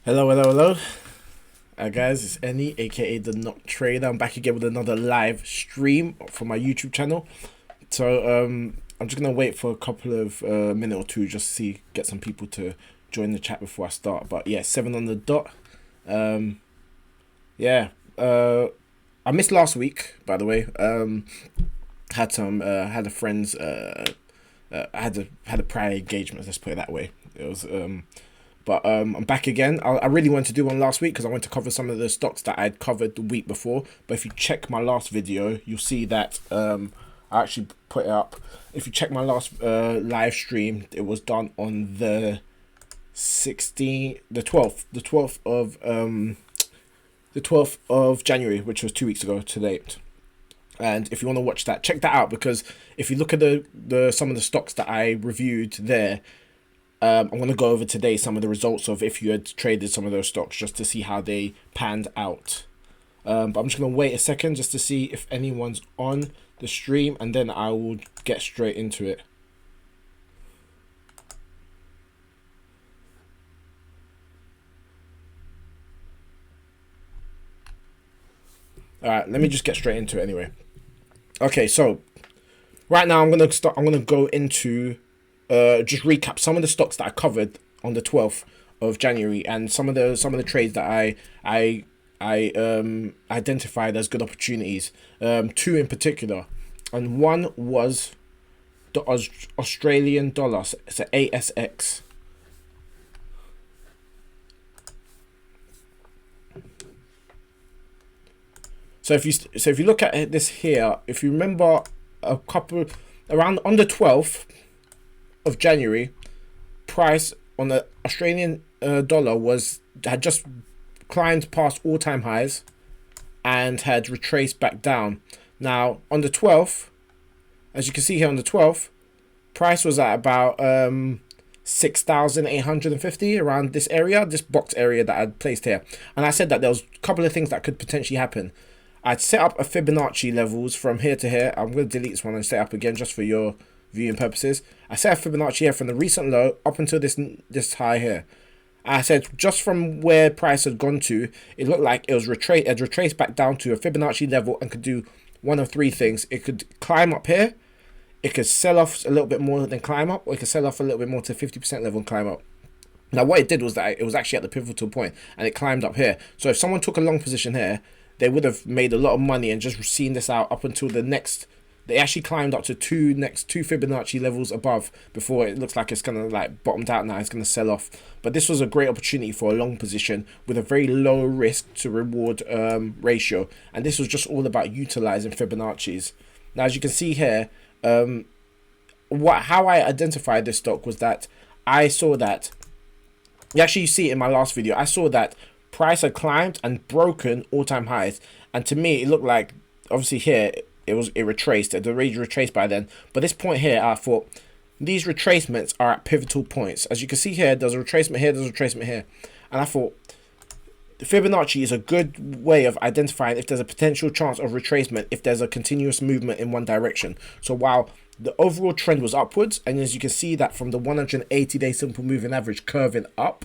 Hello, hello, hello. Guys, it's Annie, aka the Noctrader. I'm back again with another live stream for my YouTube channel. So, I'm just gonna wait for a couple of minute or two just to see, get some people to join the chat before I start. But yeah, 7 on the dot. Yeah. I missed last week, by the way. Had a friend's had a prior engagement. Let's put it that way. It was But I'm back again. I really wanted to do one last week because I wanted to cover some of the stocks that I'd covered the week before. But if you check my last video, you'll see that I actually put it up. If you check my last live stream, it was done on the 12th of January, which was 2 weeks ago to date. And if you want to watch that, check that out, because if you look at the some of the stocks that I reviewed there, I'm going to go over today some of the results of if you had traded some of those stocks, just to see how they panned out. But I'm just going to wait a second just to see if anyone's on the stream, and then I will get straight into it. All right, let me just get straight into it anyway. Okay, so right now I'm going to go into just recap some of the stocks that I covered on the 12th of January, and some of the trades that I identified as good opportunities. Two in particular, and one was the Australian dollar. It's an ASX. So if you look at this here, if you remember around on the 12th of January, price on the Australian dollar had just climbed past all-time highs and had retraced back down. Now on the 12th, as you can see here on the 12th, price was at about 6,850, around this area, this box area that I'd placed here. And I said that there was a couple of things that could potentially happen. I'd set up a Fibonacci levels from here to here. I'm going to delete this one and set up again just for your viewing purposes. I set a Fibonacci here from the recent low up until this high here. I said just from where price had gone to, it looked like it had retraced back down to a Fibonacci level and could do one of three things. It could climb up here, it could sell off a little bit more than climb up, or it could sell off a little bit more to 50% level and climb up. Now what it did was that it was actually at the pivotal point and it climbed up here. So if someone took a long position here, they would have made a lot of money and just seen this out up until the next. They actually climbed up to two Fibonacci levels above before it looks like it's gonna like bottomed out now. It's gonna sell off. But this was a great opportunity for a long position with a very low risk to reward ratio, and this was just all about utilizing Fibonacci's. Now, as you can see here, how I identified this stock was that I saw that. You see it in my last video. I saw that price had climbed and broken all-time highs, and to me it looked like, obviously here it retraced. It had already retraced by then, but this point here, I thought these retracements are at pivotal points. As you can see here, there's a retracement here, there's a retracement here, and I thought the Fibonacci is a good way of identifying if there's a potential chance of retracement if there's a continuous movement in one direction. So while the overall trend was upwards, and as you can see that from the 180-day simple moving average curving up,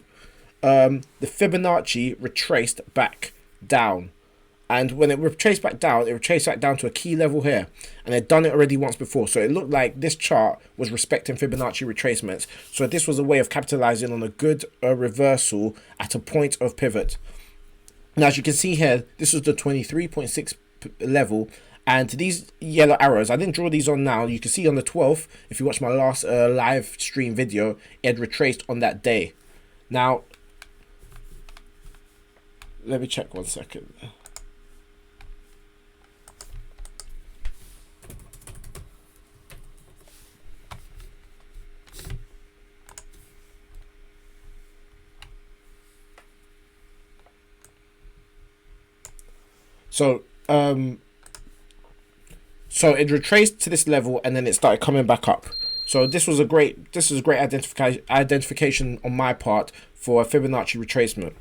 the Fibonacci retraced back down, and when it retraced back down, it retraced back down to a key level here, and they'd done it already once before. So it looked like this chart was respecting Fibonacci retracements. So this was a way of capitalizing on a good reversal at a point of pivot. Now, as you can see here, this was the 23.6 level, and these yellow arrows, I didn't draw these on now. You can see on the 12th, if you watch my last live stream video, it had retraced on that day. Now, let me check 1 second. So it retraced to this level and then it started coming back up. So this was a great identification on my part for a Fibonacci retracement.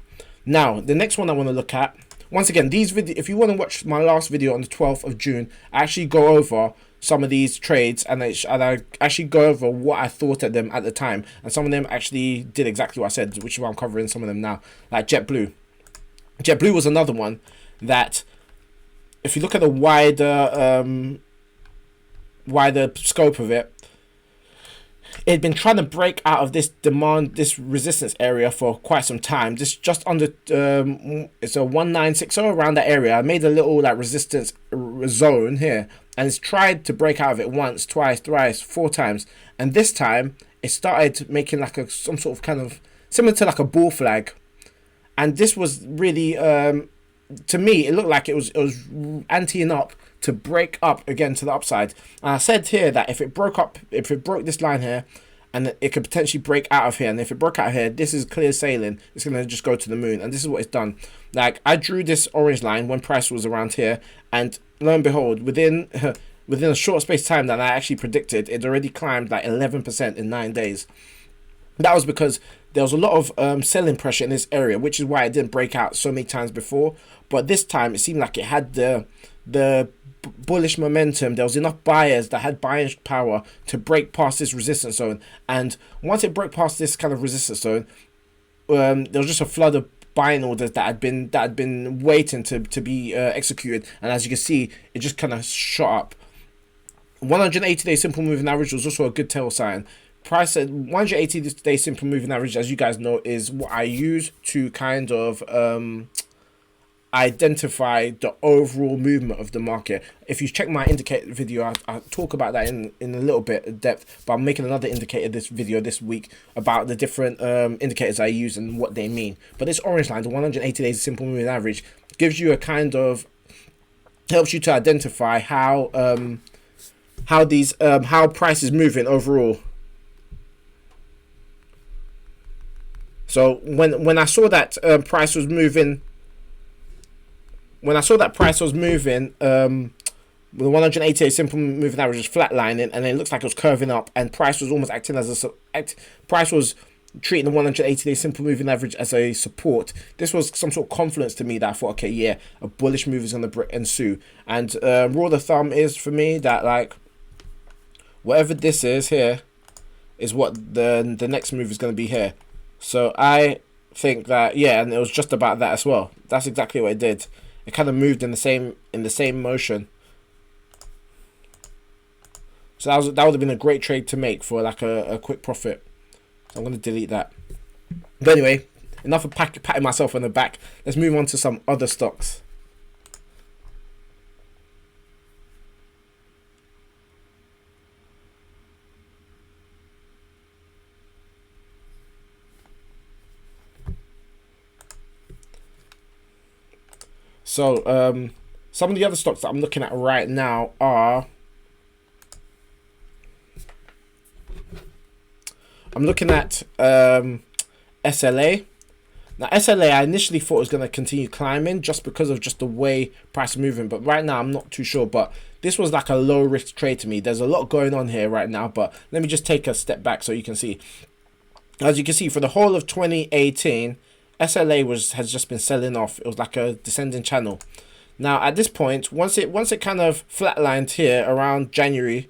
Now, the next one I want to look at, once again, if you want to watch my last video on the 12th of June, I actually go over some of these trades, and I actually go over what I thought of them at the time, and some of them actually did exactly what I said, which is why I'm covering some of them now. Like JetBlue. JetBlue was another one that, if you look at the wider scope of it, it had been trying to break out of this resistance area for quite some time. This just under it's a 1960 around that area. I made a little like resistance zone here, and it's tried to break out of it once, twice, thrice, 4 times, and this time it started making like some sort of kind of similar to like a bull flag, and this was really to me it looked like it was anteing up to break up again to the upside. And I said here that if it broke this line here, and it could potentially break out of here, and if it broke out here, this is clear sailing. It's gonna just go to the moon, and this is what it's done. Like, I drew this orange line when price was around here, and lo and behold, within a short space of time that I actually predicted, it already climbed like 11% in 9 days. That was because there was a lot of selling pressure in this area, which is why it didn't break out so many times before. But this time it seemed like it had the bullish momentum. There was enough buyers that had buying power to break past this resistance zone, and once it broke past this kind of resistance zone, there was just a flood of buying orders that had been waiting to be executed, and as you can see, it just kind of shot up. 180-day simple moving average was also a good tail sign. Price at 180-day simple moving average, as you guys know, is what I use to kind of identify the overall movement of the market. If you check my indicator video, I talk about that in a little bit of depth, but I'm making another indicator this week about the different indicators I use and what they mean. But this orange line, the 180 days simple moving average, gives you a kind of, helps you to identify how price is moving overall. So when I saw that price was moving, the 180 simple moving average was flatlining, and it looks like it was curving up, and price was almost acting as price was treating the 180-day simple moving average as a support. This was some sort of confidence to me that I thought, okay, yeah, a bullish move is going to ensue. And rule of the thumb is for me that, like, whatever this is here is what the next move is going to be here. So I think that, yeah, and it was just about that as well. That's exactly what it did. It kind of moved in the same motion. So that would have been a great trade to make for like a quick profit. So I'm going to delete that. But anyway, enough of patting myself on the back. Let's move on to some other stocks. So some of the other stocks that I'm looking at right now are, I'm looking at SLA. Now SLA, I initially thought was going to continue climbing just because of just the way price is moving, but right now I'm not too sure. But this was like a low risk trade to me. There's a lot going on here right now, but let me just take a step back so you can see. As you can see, for the whole of 2018, SLA has just been selling off. It was like a descending channel. Now at this point, once it kind of flatlined here around January,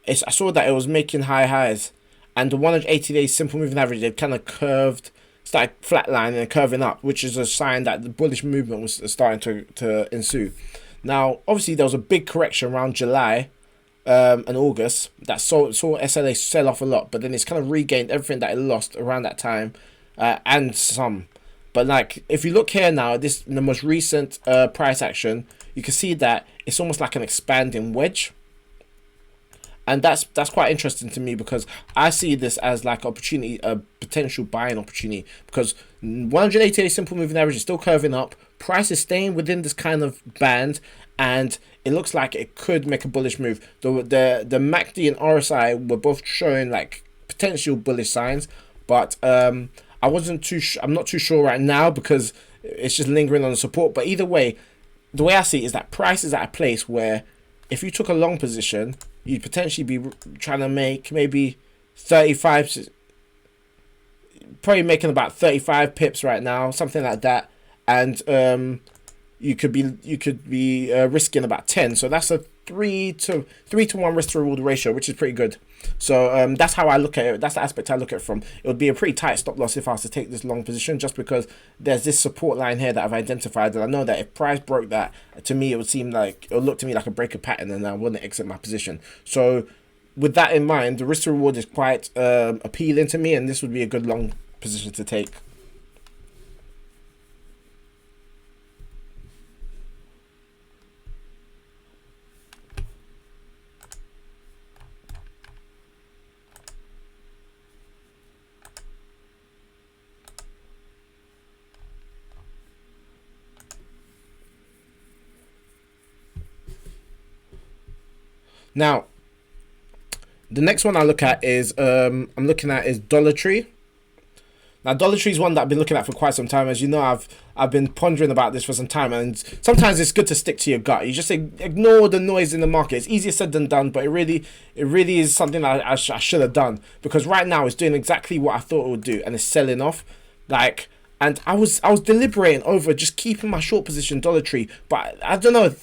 I saw that it was making high highs, and the 180-day simple moving average, it kind of started flatlining and curving up, which is a sign that the bullish movement was starting to ensue. Now obviously there was a big correction around July and August that saw SLA sell off a lot, but then it's kind of regained everything that it lost around that time, and some. But like, if you look here now, in the most recent price action, you can see that it's almost like an expanding wedge, and that's quite interesting to me, because I see this as like opportunity, a potential buying opportunity, because 180-day simple moving average is still curving up, price is staying within this kind of band, and it looks like it could make a bullish move. The MACD and RSI were both showing like potential bullish signs, but I'm not too sure right now because it's just lingering on the support. But either way, the way I see it is that price is at a place where if you took a long position, you'd potentially be trying to make maybe 35, probably making about 35 pips right now, something like that, and you could be risking about 10. So that's a 3-to-1 risk to reward ratio, which is pretty good. So that's how I look at it. That's the aspect I look at it from. It would be a pretty tight stop loss if I was to take this long position, just because there's this support line here that I've identified, and I know that if price broke that, to me it would look to me like a breaker pattern, and I wouldn't exit my position. So with that in mind, the risk to reward is quite appealing to me, and this would be a good long position to take. Now, the next one I look at is I'm looking at is Dollar Tree. Now, Dollar Tree is one that I've been looking at for quite some time. As you know, I've been pondering about this for some time, and sometimes it's good to stick to your gut. You just ignore the noise in the market. It's easier said than done, but it really is something that I should have done, because right now it's doing exactly what I thought it would do, and it's selling off. And I was deliberating over just keeping my short position Dollar Tree, but I don't know.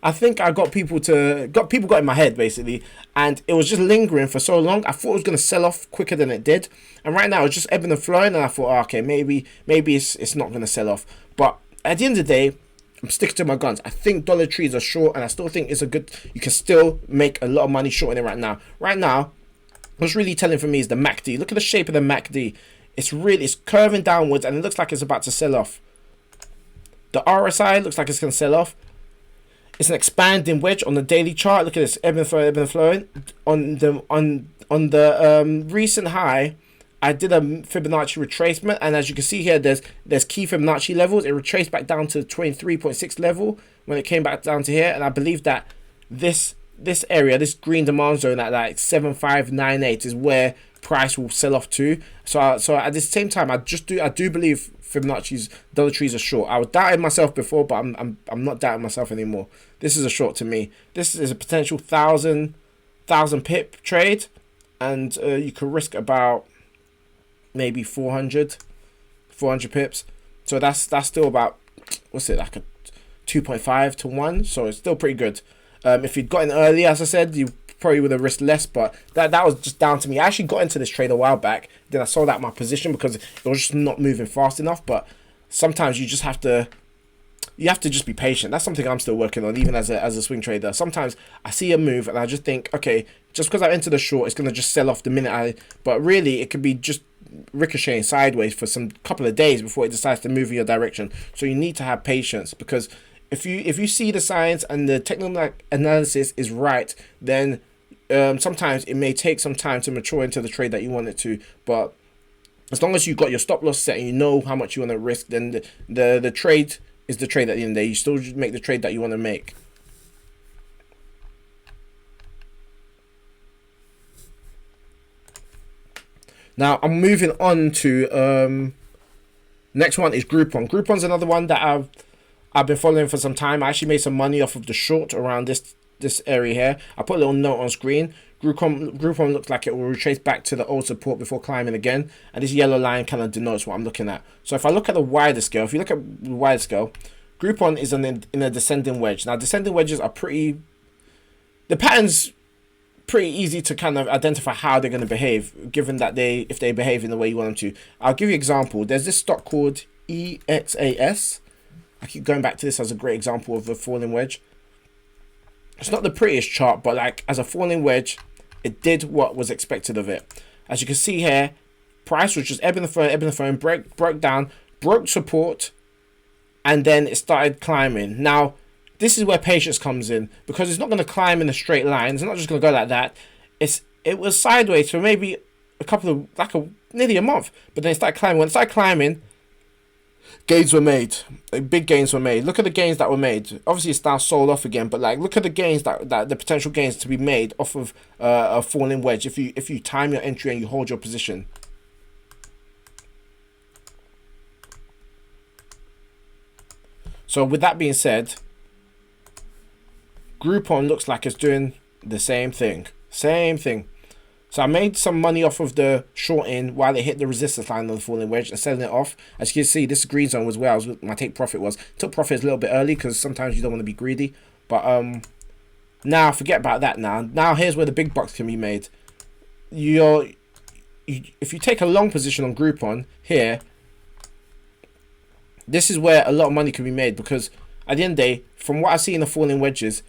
I think I got people got in my head basically, and it was just lingering for so long. I thought it was gonna sell off quicker than it did, and right now it's just ebbing and flowing. And I thought, oh, okay, maybe it's not gonna sell off. But at the end of the day, I'm sticking to my guns. I think Dollar Tree is a short, and I still think it's a good. You can still make a lot of money shorting it right now. Right now, what's really telling for me is the MACD. Look at the shape of the MACD. It's curving downwards, and it looks like it's about to sell off. The RSI looks like it's going to sell off. It's an expanding wedge on the daily chart. Look at this, ebbing and flowing. On the recent high, I did a Fibonacci retracement, and as you can see here, there's key Fibonacci levels. It retraced back down to 23.6 level when it came back down to here, and I believe that this area, this green demand zone at like 7598 is where price will sell off to. So at the same time, I do believe Fibonacci's Dollar Trees are short. I was doubting myself before, but I'm not doubting myself anymore. This is a short to me. This is a potential 1,000 pip trade, and you could risk about maybe 400 pips. So that's still about, what's it, like a 2.5 to 1. So it's still pretty good. If you'd gotten early, as I said, you probably would have risked less, but that was just down to me. I actually got into this trade a while back, then I sold out my position because it was just not moving fast enough. But sometimes you have to just be patient. That's something I'm still working on, even as a swing trader. Sometimes I see a move and I just think, okay, just because I entered the short, it's going to just sell off the minute but really it could be just ricocheting sideways for some couple of days before it decides to move in your direction. So you need to have patience, because if you see the signs and the technical analysis is right, then sometimes it may take some time to mature into the trade that you want it to. But as long as you've got your stop loss set and you know how much you want to risk, then the trade is the trade at the end of the day. You still make the trade that you want to make. Now I'm moving on to next one is Groupon. Groupon's another one that I've been following for some time. I actually made some money off of the short around this area here. I put a little note on screen. Groupon looks like it will retrace back to the old support before climbing again, and this yellow line kind of denotes what I'm looking at. So if I look at the wider scale, if you look at the wider scale, Groupon is in a descending wedge. Now descending wedges are the pattern's pretty easy to kind of identify how they're going to behave, given that if they behave in the way you want them to. I'll give you an example. There's this stock called EXAS. I keep going back to this as a great example of a falling wedge. It's not the prettiest chart, but like as a falling wedge, it did what was expected of it. As you can see here, price was just ebbing and flowing, broke down, broke support, and then it started climbing. Now, this is where patience comes in, because it's not going to climb in a straight line. It's not just going to go like that. It was sideways for maybe nearly a month, but then it started climbing. When it started climbing, gains were made. Big gains were made. Look at the gains that were made. Obviously, it's now sold off again, but like, look at the gains that the potential gains to be made off of a falling wedge if you time your entry and you hold your position. So with that being said, Groupon looks like it's doing the same thing. So I made some money off of the short in while it hit the resistance line on the falling wedge and selling it off. As you can see, this green zone was where my take profit was. Took profit a little bit early because sometimes you don't want to be greedy. But Now forget about that. Now here's where the big bucks can be made. If you take a long position on Groupon here, this is where a lot of money can be made, because at the end of the day, from what I see in the falling wedges,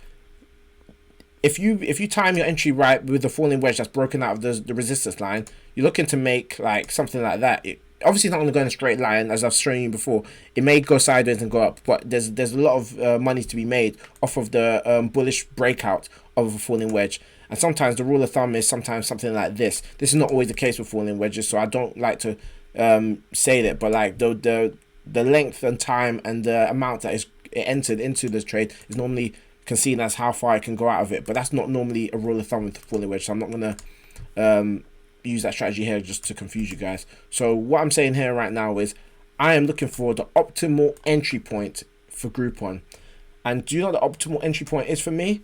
if you time your entry right with the falling wedge that's broken out of the resistance line, you're looking to make like something like that. Obviously not going to go in a straight line, as I've shown you before. It may go sideways and go up, but there's a lot of money to be made off of the bullish breakout of a falling wedge. And sometimes the rule of thumb is sometimes something like this. This is not always the case with falling wedges, so I don't like to say that, but like the length and time and the amount that is entered into this trade is normally seen as how far I can go out of it. But that's not normally a rule of thumb with the falling wedge, so I'm not going to use that strategy here just to confuse you guys. So what I'm saying here right now is I am looking for the optimal entry point for Groupon. And do you know what the optimal entry point is for me?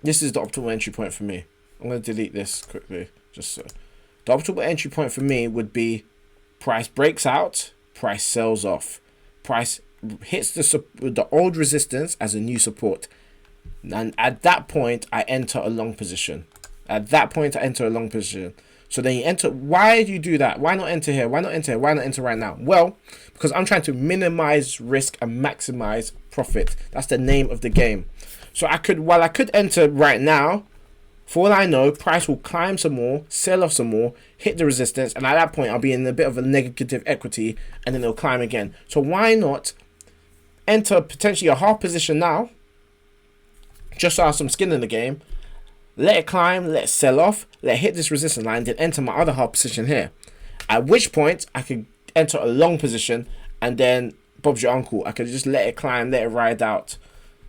This is the optimal entry point for me. I'm going to delete this quickly, just so. The optimal entry point for me would be price breaks out, price sells off, price hits the old resistance as a new support, and at that point I enter a long position. At that point I enter a long position. So then you enter. Why do you do that? Why not enter here? Why not enter here? Why not enter right now? Well, because I'm trying to minimize risk and maximize profit. That's the name of the game. So while I could enter right now, for all I know, price will climb some more, sell off some more, hit the resistance, and at that point I'll be in a bit of a negative equity, and then it'll climb again. So why not enter potentially a half position now, just so I have some skin in the game, let it climb, let it sell off, let it hit this resistance line, then enter my other half position here. At which point I could enter a long position, and then Bob's your uncle. I could just let it climb, let it ride out.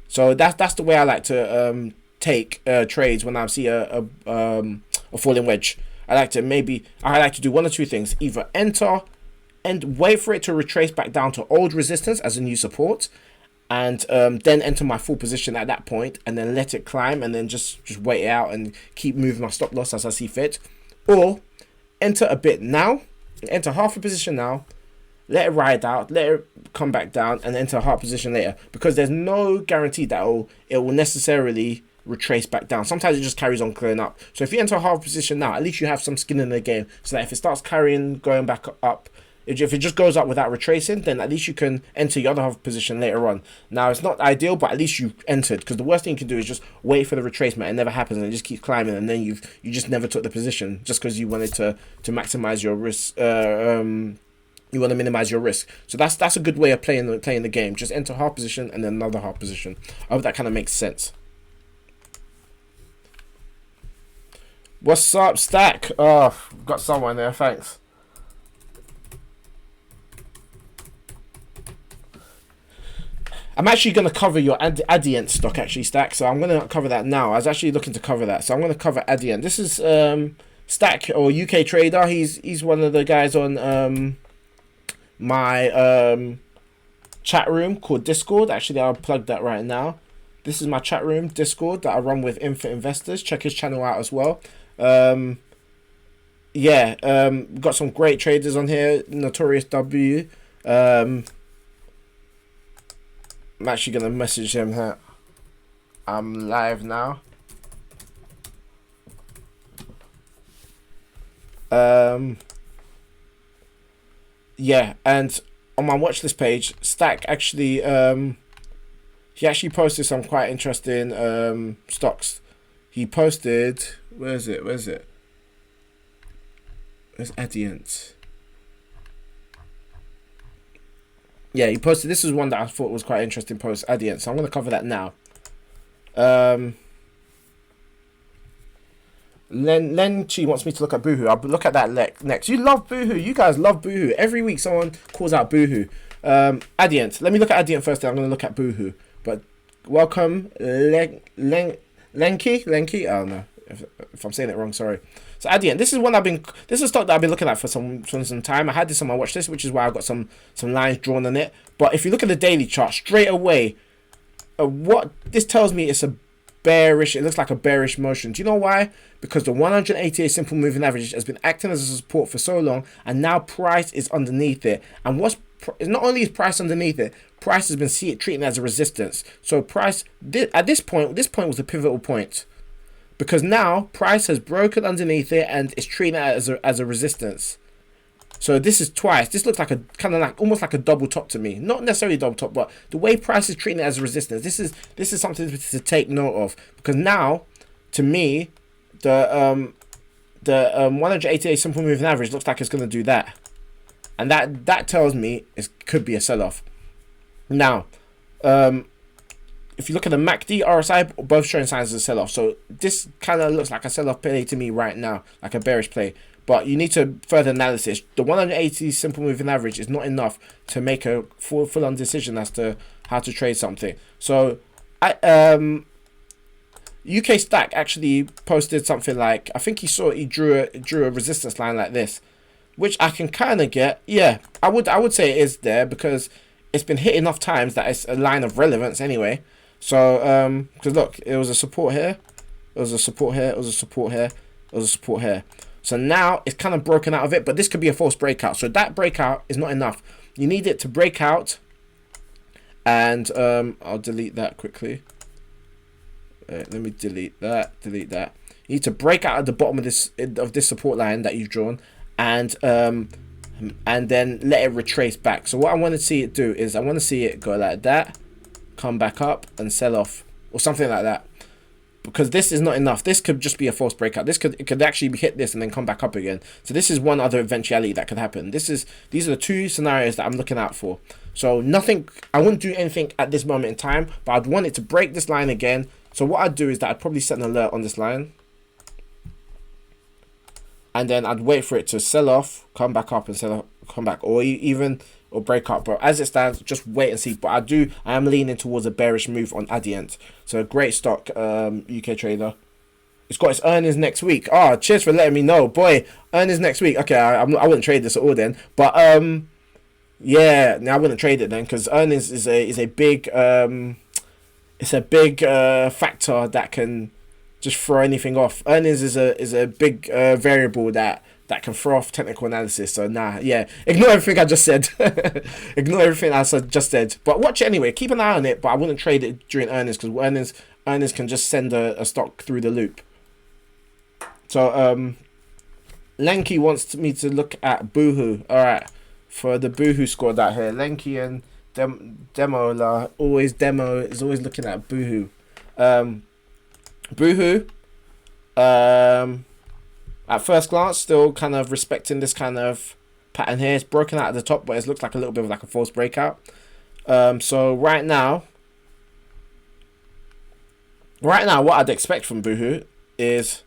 So that's the way I like to take trades when I see a falling wedge. I like to do one or two things: either enter and wait for it to retrace back down to old resistance as a new support, and then enter my full position at that point, and then let it climb, and then just wait it out and keep moving my stop loss as I see fit. Or enter a bit now, enter half a position now, let it ride out, let it come back down, and enter a half position later, because there's no guarantee that it will necessarily retrace back down. Sometimes it just carries on clearing up. So if you enter a half position now, at least you have some skin in the game, so that if it starts carrying, going back up, if it just goes up without retracing, then at least you can enter your other half position later on. Now, it's not ideal, but at least you entered, because the worst thing you can do is just wait for the retracement. It never happens, and it just keeps climbing, and then you just never took the position just because you wanted to maximize your risk. You want to minimize your risk. So that's a good way of playing the game. Just enter half position and then another half position. I hope that kind of makes sense. What's up, Stack? Oh, got someone there. Thanks. I'm actually going to cover your Adient stock, actually, Stack. So I'm going to cover that now. I was actually looking to cover that. So I'm going to cover Adient. This is Stack, or UK Trader. He's one of the guys on my chat room called Discord. Actually, I'll plug that right now. This is my chat room, Discord, that I run with Infinite Investors. Check his channel out as well. Got some great traders on here. Notorious W. I'm actually gonna message him here. I'm live now. And on my watch list page, Stack actually he actually posted some quite interesting stocks. He posted, where's it? Where's Adient? Yeah, he posted, this is one that I thought was quite interesting post, Adient. So I'm going to cover that now. Len Chi wants me to look at Boohoo. I'll look at that next. You love Boohoo. You guys love Boohoo. Every week someone calls out Boohoo. Adient. Let me look at Adient first, then I'm going to look at Boohoo. But welcome, Lenki? I don't know if I'm saying it wrong, sorry. So Adient, this is a stock that I've been looking at for some time. I had this on my watch list, which is why I've got some lines drawn on it. But if you look at the daily chart straight away, what this tells me is it looks like a bearish motion. Do you know why? Because the 188 simple moving average has been acting as a support for so long, and now price is underneath it. And what's it's not only is price underneath it, price has been treating it as a resistance. So price at this point was a pivotal point, because now price has broken underneath it and it's treating it as a resistance. So this is twice. This looks like a kind of like almost like a double top to me. Not necessarily double top, but the way price is treating it as a resistance. This is something to take note of, because now, to me, the 180-day simple moving average looks like it's going to do that, and that tells me it could be a sell-off. Now, if you look at the MACD, RSI, both showing signs of a sell-off. So this kind of looks like a sell-off play to me right now, like a bearish play. But you need to further analysis. The 180 simple moving average is not enough to make a full-on decision as to how to trade something. So UK Stack actually posted something like, I think he drew a resistance line like this, which I can kind of get. Yeah, I would say it is there, because it's been hit enough times that it's a line of relevance anyway. So because look, it was a support here, it was a support here, it was a support here, it was a support here. So now it's kind of broken out of it, but this could be a false breakout. So that breakout is not enough. You need it to break out, and I'll delete that quickly. Let me delete that. You need to break out at the bottom of this support line that you've drawn, and then let it retrace back. So what I want to see it do is I want to see it go like that, come back up and sell off, or something like that. Because this is not enough. This could just be a false breakout. It could actually hit this and then come back up again. So this is one other eventuality that could happen. These are the two scenarios that I'm looking out for. So nothing, I wouldn't do anything at this moment in time, but I'd want it to break this line again. So what I'd do is that I'd probably set an alert on this line, and then I'd wait for it to sell off, come back up and sell off, come back, or break up. But as it stands, just wait and see. But I am leaning towards a bearish move on Adient. So a great stock, UK trader. It's got its earnings next week. Oh, cheers for letting me know, boy. Earnings next week. Okay, I wouldn't trade this at all then. But yeah, I wouldn't trade it then, because earnings is a big it's a big factor that can just throw anything off. Earnings is a big variable that can throw off technical analysis. So nah, yeah, ignore everything I just said. Ignore everything I just said. But watch it anyway. Keep an eye on it. But I wouldn't trade it during earnings, because earnings can just send a stock through the loop. So Lenky wants me to look at Boohoo. All right, for the Boohoo squad out here, Lenky and Demo is always looking at Boohoo. Boohoo, at first glance, still kind of respecting this kind of pattern here. It's broken out at the top, but it looks like a little bit of like a false breakout. So right now, what I'd expect from Boohoo is,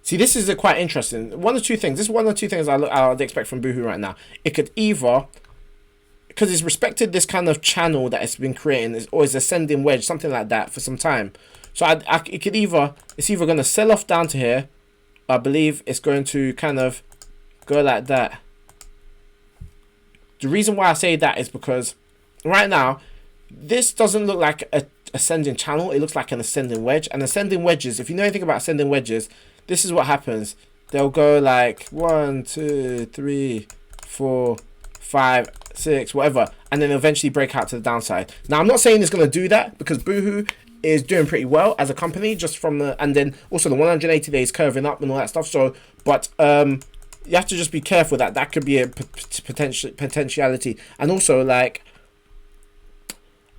see, this is quite interesting. One or two things I'd expect from Boohoo right now. It could either, because it's respected this kind of channel that it's been creating, is always ascending wedge, something like that, for some time. So it's either going to sell off down to here. I believe it's going to kind of go like that. The reason why I say that is because right now, this doesn't look like a ascending channel. It looks like an ascending wedge. And ascending wedges, if you know anything about ascending wedges, this is what happens. They'll go like 1, 2, 3, 4, 5, 6, whatever, and then eventually break out to the downside. Now, I'm not saying it's going to do that, because Boohoo is doing pretty well as a company, just from and then also the 180 days curving up and all that stuff. So, but you have to just be careful that could be a potentiality. And also, like,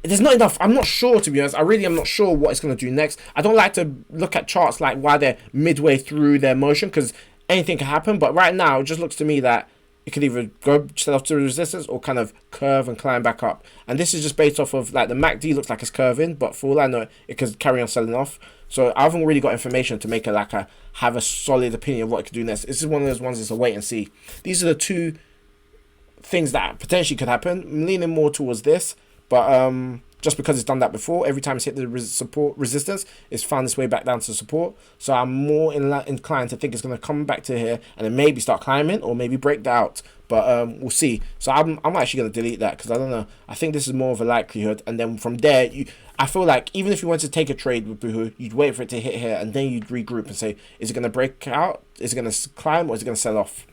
there's not enough. I'm not sure, to be honest. I really am not sure what it's going to do next. I don't like to look at charts like while they're midway through their motion, because anything can happen. But right now, it just looks to me that it could either go off to resistance or kind of curve and climb back up. And this is just based off of, like, the MACD looks like it's curving, but for all I know, it could carry on selling off. So I haven't really got information to make have a solid opinion of what it could do next. This is one of those ones that's a wait and see. These are the two things that potentially could happen. I'm leaning more towards this, but just because it's done that before, every time it's hit the support resistance, it's found its way back down to support. So I'm more inclined to think it's going to come back to here and then maybe start climbing or maybe break that out. But we'll see. So I'm actually going to delete that, because I don't know. I think this is more of a likelihood. And then from there, I feel like even if you wanted to take a trade with Boohoo, you'd wait for it to hit here and then you'd regroup and say, is it going to break out? Is it going to climb, or is it going to sell off?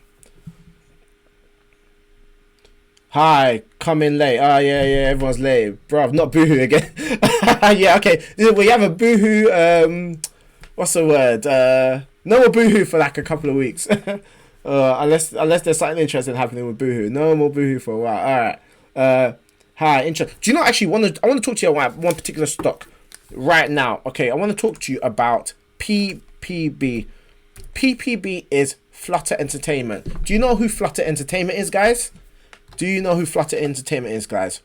Hi, come in late. Oh yeah, everyone's late, bro. Not boohoo again. Yeah, okay. We have a boohoo. What's the word? No more boohoo for like a couple of weeks. Unless there's something interesting happening with boohoo. No more boohoo for a while. All right. Hi. Do you not actually want to? I want to talk to you about one particular stock right now. Okay, I want to talk to you about PPB. PPB is Flutter Entertainment. Do you know who Flutter Entertainment is, guys? Do you know who Flutter Entertainment is, guys?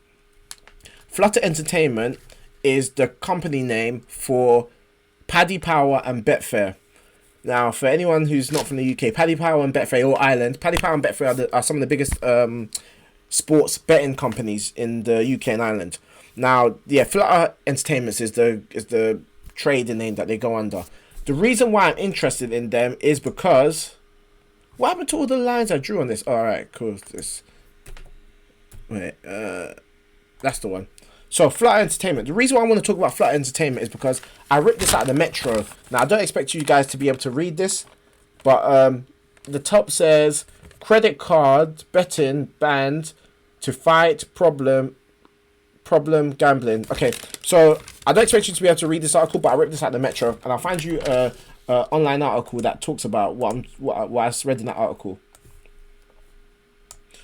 Flutter Entertainment is the company name for Paddy Power and Betfair. Now, for anyone who's not from the UK, Paddy Power and Betfair, or Ireland, Paddy Power and Betfair are some of the biggest sports betting companies in the UK and Ireland. Now, yeah, Flutter Entertainment is the trading name that they go under. The reason why I'm interested in them is because what happened to all the lines I drew on this? All right, cool. Wait, that's the one. So Flutter Entertainment. The reason why I want to talk about Flutter Entertainment is because I ripped this out of the Metro. Now I don't expect you guys to be able to read this, but the top says credit card betting banned to fight problem gambling. Okay, so I don't expect you to be able to read this article, but I ripped this out of the Metro, and I'll find you a online article that talks about what I read in that article.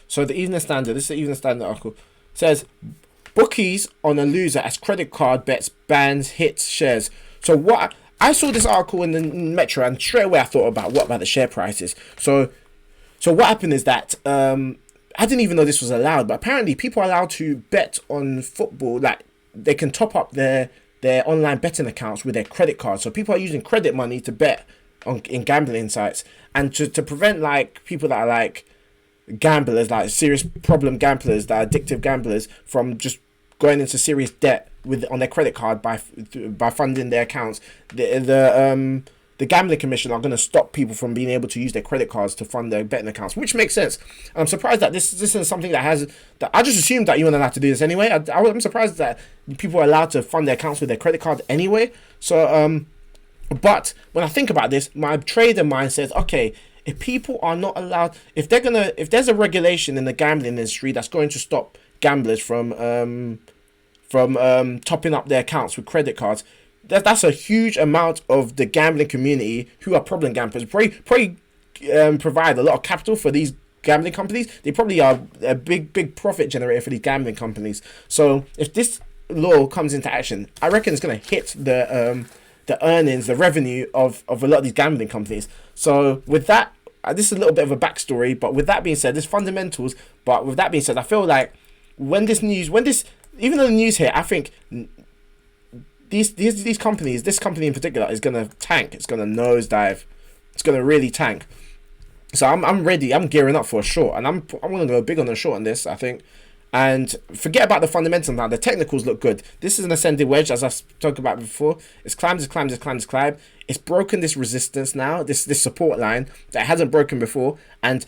So the Evening Standard, this is the Evening Standard article, says bookies on a loser as credit card bets bans hits shares. So what I saw this article in the Metro, and straight away I thought about what about the share prices. So what happened is that I didn't even know this was allowed, but apparently people are allowed to bet on football. Like they can top up their online betting accounts with their credit card. So people are using credit money to bet in gambling sites, and to prevent like people that are like gamblers, like serious problem gamblers, that are addictive gamblers, from just going into serious debt on their credit card by funding their accounts. The gambling commission are going to stop people from being able to use their credit cards to fund their betting accounts, which makes sense. I'm surprised that this is something that I just assumed that you weren't allowed to do this anyway. I'm surprised that people are allowed to fund their accounts with their credit card anyway. So but when I think about this, my trader mind says, okay, if people are not allowed, if there's a regulation in the gambling industry that's going to stop gamblers from topping up their accounts with credit cards, that's a huge amount of the gambling community who are problem gamblers. Probably provide a lot of capital for these gambling companies. They probably are a big profit generator for these gambling companies. So if this law comes into action, I reckon it's going to hit the earnings, the revenue of a lot of these gambling companies. So with that, this is a little bit of a backstory, but with that being said, there's fundamentals. But with that being said, I feel like even though the news here, I think these companies, this company in particular, is gonna tank. It's gonna nosedive. It's gonna really tank. So I'm ready. I'm gearing up for a short, and I'm gonna go big on the short on this, I think. And forget about the fundamentals now. The technicals look good. This is an ascending wedge, as I spoke about before. It's climbed. It's broken this resistance now, this support line that it hasn't broken before. And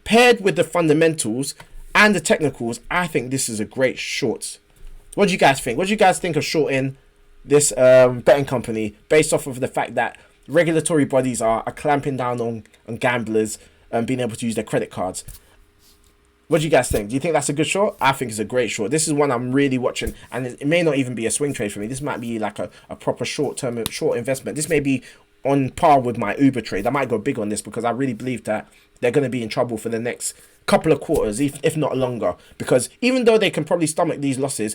paired with the fundamentals and the technicals, I think this is a great short. What do you guys think? What do you guys think of shorting this betting company based off of the fact that regulatory bodies are clamping down on gamblers and being able to use their credit cards? What do you guys think? Do you think that's a good short? I think it's a great short. This is one I'm really watching, and it may not even be a swing trade for me. This might be like a proper short investment. This may be on par with my Uber trade. I might go big on this because I really believe that they're going to be in trouble for the next couple of quarters, if not longer. Because even though they can probably stomach these losses,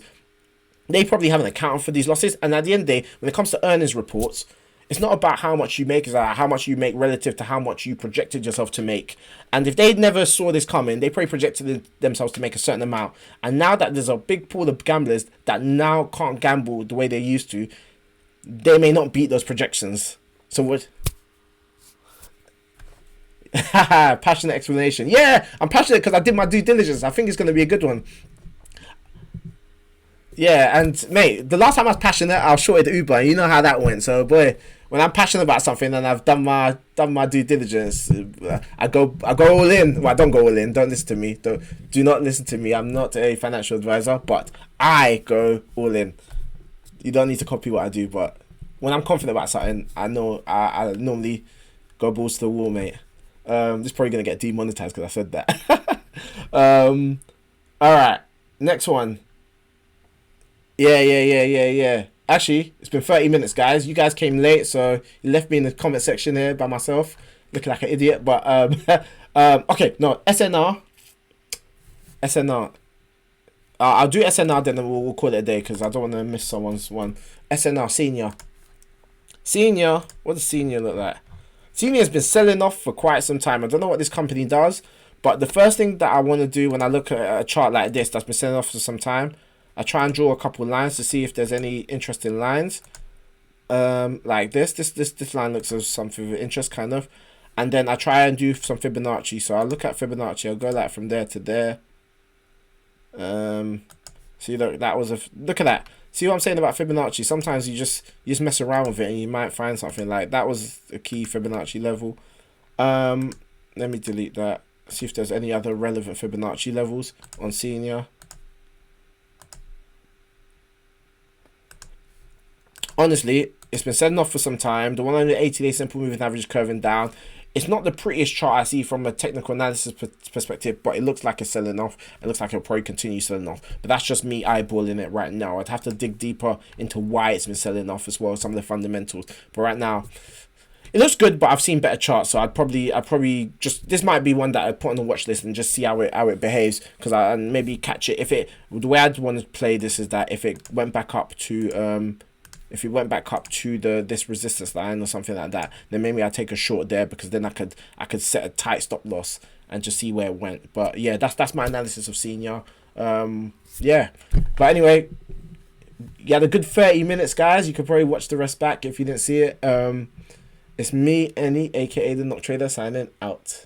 they probably haven't accounted for these losses. And at the end of the day, when it comes to earnings reports, it's not about how much you make, it's about how much you make relative to how much you projected yourself to make. And if they never saw this coming, they probably projected themselves to make a certain amount. And now that there's a big pool of gamblers that now can't gamble the way they used to, they may not beat those projections. So what? Passionate explanation. Yeah, I'm passionate because I did my due diligence. I think it's going to be a good one. Yeah, and mate, the last time I was passionate, I shorted Uber, and you know how that went. So boy, when I'm passionate about something and I've done my due diligence, I go all in. Well, I don't go all in. Don't listen to me. Do not listen to me. I'm not a financial advisor, but I go all in. You don't need to copy what I do, but when I'm confident about something, I know I normally go balls to the wall, mate. This is probably gonna get demonetized because I said that. All right, next one. Yeah. Actually, it's been 30 minutes, guys. You guys came late, so you left me in the comment section here by myself, looking like an idiot. But okay, no, SNR. I'll do SNR, then we'll call it a day because I don't want to miss someone's one. SNR senior. What does senior look like? Senior has been selling off for quite some time. I don't know what this company does, but the first thing that I want to do when I look at a chart like this that's been selling off for some time, I try and draw a couple lines to see if there's any interesting lines. Like this line looks as something of interest, kind of, and then I try and do some Fibonacci. So I look at Fibonacci. I'll go like from there to there. See, look, that was look at that. See what I'm saying about Fibonacci? Sometimes you just mess around with it and you might find something. Like that was a key Fibonacci level. Let me delete that. See if there's any other relevant Fibonacci levels on senior. Honestly, it's been selling off for some time. The one on the 80-day simple moving average curving down. It's not the prettiest chart I see from a technical analysis perspective, but it looks like it's selling off. It looks like it'll probably continue selling off. But that's just me eyeballing it right now. I'd have to dig deeper into why it's been selling off as well, some of the fundamentals. But right now, it looks good, but I've seen better charts, so I'd probably just, this might be one that I'd put on the watch list and just see how it behaves, because and maybe catch it. If it, the way I'd want to play this is that if it went back up to this resistance line or something like that, then maybe I'd take a short there, because then I could set a tight stop loss and just see where it went. But yeah, that's my analysis of senior. Yeah, but anyway, you had a good 30 minutes, guys. You could probably watch the rest back if you didn't see it. It's me, Annie, aka the Noctrader, signing out.